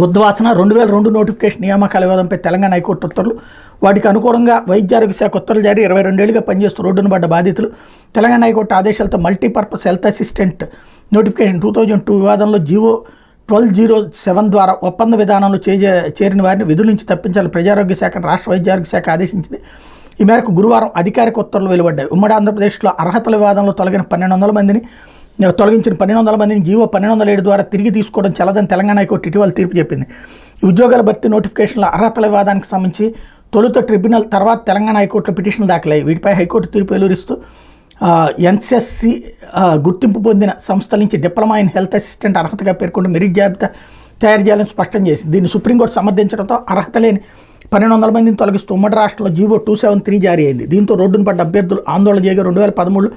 ఉద్వాసన 2002 నోటిఫికేషన్ నియామకాల వివాదంపై తెలంగాణ హైకోర్టు ఉత్తర్వులు. వాటికి అనుగుణంగా వైద్య ఆరోగ్య శాఖ ఉత్తర్వులు జారీ. 22 ఏళ్లుగా పనిచేస్తూ రోడ్డున పడ్డ బాధితులు. తెలంగాణ హైకోర్టు ఆదేశాలతో మల్టీపర్పస్ హెల్త్ అసిస్టెంట్ నోటిఫికేషన్ 2002 వివాదంలో జీవో 1207 ద్వారా ఒప్పంద విధానంలో చేరిన వారిని విధుల నుంచి తప్పించాలని ప్రజారోగ్య శాఖ రాష్ట్ర వైద్య ఆరోగ్య శాఖ ఆదేశించింది. ఈ మేరకు గురువారం అధికారిక ఉత్తర్వులు వెలువడ్డాయి. ఉమ్మడి ఆంధ్రప్రదేశ్లో అర్హతల వివాదంలో తొలగించిన 1200 మందిని జీవో 1207 ద్వారా తిరిగి తీసుకోవడం చెల్లదని తెలంగాణ హైకోర్టు ఇటీవల తీర్పు చెప్పింది. ఉద్యోగాల భర్తీ నోటిఫికేషన్ల అర్హతల వివాదానికి సంబంధించి తొలుత ట్రిబ్యునల్, తర్వాత తెలంగాణ హైకోర్టులో పిటిషన్లు దాఖలయ్యాయి. వీటిపై హైకోర్టు తీర్పు వెలువరిస్తూ ఎన్ఎస్ఎస్సి గుర్తింపు పొందిన సంస్థల నుంచి డిప్లొమా ఇన్ హెల్త్ అసిస్టెంట్ అర్హతగా పేర్కొంటూ మెరిట్ జాబితా తయారు చేయాలని స్పష్టం చేసింది. దీన్ని సుప్రీంకోర్టు సమర్థించడంతో అర్హత లేని 1200 మందిని తొలగిస్తూ ఉమ్మడి రాష్ట్రంలో జీవో 273 జారీ అయింది. దీంతో రోడ్డున పడ్డ అభ్యర్థులు ఆందోళన చేయగా 2013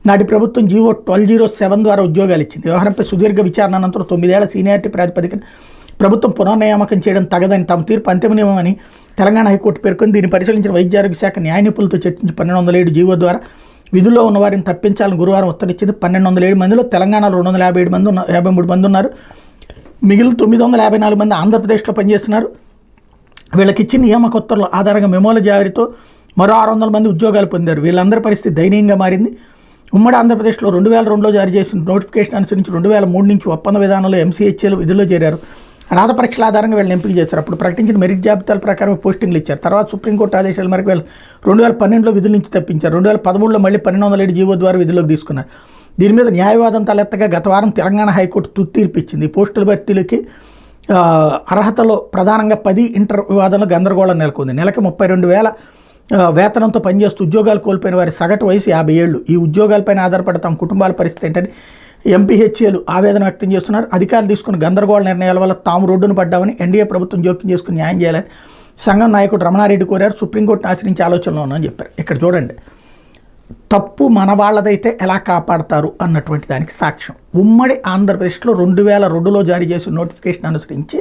నాటి ప్రభుత్వం జీవో 1207 ద్వారా ఉద్యోగాలు ఇచ్చింది. వ్యవహారంపై సుదీర్ఘ విచారణ అనంతరం 9 ఏళ్ల సీనియారిటీ ప్రాతిపదికన ప్రభుత్వం పునర్నియామకం చేయడం తగదని తమ తీర్పు అంతిమనియమని తెలంగాణ హైకోర్టు పేర్కొంది. దీన్ని పరిశీలించిన వైద్య ఆరోగ్య శాఖ న్యాయ నిపుణులతో చర్చించి 1207 జీవో ద్వారా విధుల్లో ఉన్న వారిని తప్పించాలని గురువారం ఉత్తర్విచ్చింది. 1207 మందిలో తెలంగాణలో 253 మంది ఉన్నారు. మిగిలిన 954 మంది ఆంధ్రప్రదేశ్లో పనిచేస్తున్నారు. వీళ్ళకి ఇచ్చిన నియామక ఉత్తర్వుల ఆధారంగా మెమోల జారీతో మరో 600 మంది ఉద్యోగాలు పొందారు. వీళ్ళందరి పరిస్థితి దయనీయంగా మారింది. ఉమ్మడి ఆంధ్రప్రదేశ్లో 2002లో జారీ చేసిన నోటిఫికేషన్ అనుసరించి 2003 నుంచి ఒప్పంద విధానంలో ఎంసీహెచ్ఏలు విధుల్లో చేరారు. రాత పరీక్షల ఆధారంగా వీళ్ళని ఎంపిక చేశారు. అప్పుడు ప్రకటించిన మెరిట్ జాబితాల ప్రకారం పోస్టింగ్లు ఇచ్చారు. తర్వాత సుప్రీంకోర్టు ఆదేశాల మేరకు వీళ్ళు 2012లో విధుల నుంచి తప్పించారు. 2013లో మళ్ళీ 1207 జీవో ద్వారా విధుల్లోకి తీసుకున్నారు. దీని మీద న్యాయవాదం తలెత్తగా గత వారం తెలంగాణ హైకోర్టు తుది తీర్పు ఇచ్చింది. పోస్టుల భర్తీలకి అర్హతలో ప్రధానంగా 10 ఇంటర్ వివాదంలో గందరగోళం నెలకొంది. నెలకి 32,000 వేతనంతో పనిచేస్తూ ఉద్యోగాలు కోల్పోయిన వారి సగటు వయసు 50 ఏళ్ళు. ఈ ఉద్యోగాలపైన ఆధారపడి తమ కుటుంబాల పరిస్థితి ఏంటని ఎంపీహెచ్ఏలు ఆవేదన వ్యక్తం చేస్తున్నారు. అధికారులు తీసుకున్న గందరగోళ నిర్ణయాల వల్ల తాము రోడ్డున పడ్డామని ఎన్డీఏ ప్రభుత్వం జోక్యం చేసుకుని న్యాయం చేయాలని సంఘం నాయకుడు రమణారెడ్డి కోరారు. సుప్రీంకోర్టును ఆశ్రయించే ఆలోచనలో ఉన్నామని చెప్పారు. ఇక్కడ చూడండి, తప్పు మన వాళ్ళదైతే ఎలా కాపాడతారు అన్నటువంటి దానికి సాక్ష్యం. ఉమ్మడి ఆంధ్రప్రదేశ్లో 2002లో జారీ చేసిన నోటిఫికేషన్ అనుసరించి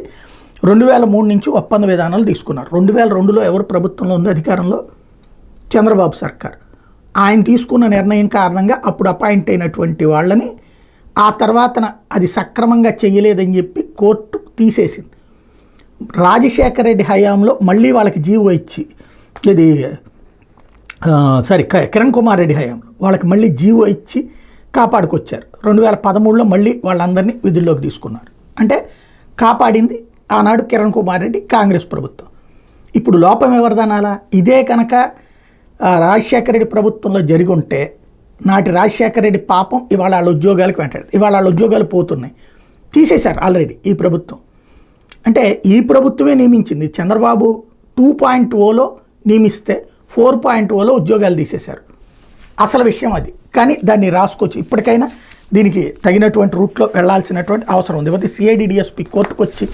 2003 నుంచి ఒప్పంద విధానాలు తీసుకున్నారు. 2002లో ఎవరు ప్రభుత్వంలో ఉంది అధికారంలో? చంద్రబాబు సర్కార్. ఆయన తీసుకున్న నిర్ణయం కారణంగా అప్పుడు అపాయింట్ అయినటువంటి వాళ్ళని ఆ తర్వాతన అది సక్రమంగా చేయలేదని చెప్పి కోర్టు తీసేసింది. రాజశేఖర రెడ్డి హయాంలో మళ్ళీ వాళ్ళకి జీవో ఇచ్చి ఇది కిరణ్ కుమార్ రెడ్డి హయాంలో వాళ్ళకి మళ్ళీ జీవో ఇచ్చి కాపాడుకొచ్చారు. 2013లో మళ్ళీ వాళ్ళందరినీ విధుల్లోకి తీసుకున్నారు. అంటే కాపాడింది ఆనాడు కిరణ్ కుమార్ రెడ్డి కాంగ్రెస్ ప్రభుత్వం. ఇప్పుడు లోపం ఎవరిదనాలా? ఇదే కనుక రాజశేఖర రెడ్డి ప్రభుత్వంలో జరిగి ఉంటే నాటి రాజశేఖర రెడ్డి పాపం ఇవాళ వాళ్ళ ఉద్యోగాలకు వెంటాడు. ఇవాళ వాళ్ళ ఉద్యోగాలు పోతున్నాయి. తీసేశారు ఆల్రెడీ ఈ ప్రభుత్వం. అంటే ఈ ప్రభుత్వమే నియమించింది. చంద్రబాబు 2.0లో నియమిస్తే 4.0లో ఉద్యోగాలు తీసేశారు. అసలు విషయం అది. కానీ దాన్ని రాసుకోవచ్చు. ఇప్పటికైనా దీనికి తగినటువంటి రూట్లో వెళ్లాల్సినటువంటి అవసరం ఉంది. సిఐడి డిఎస్పీ కోర్టుకు వచ్చి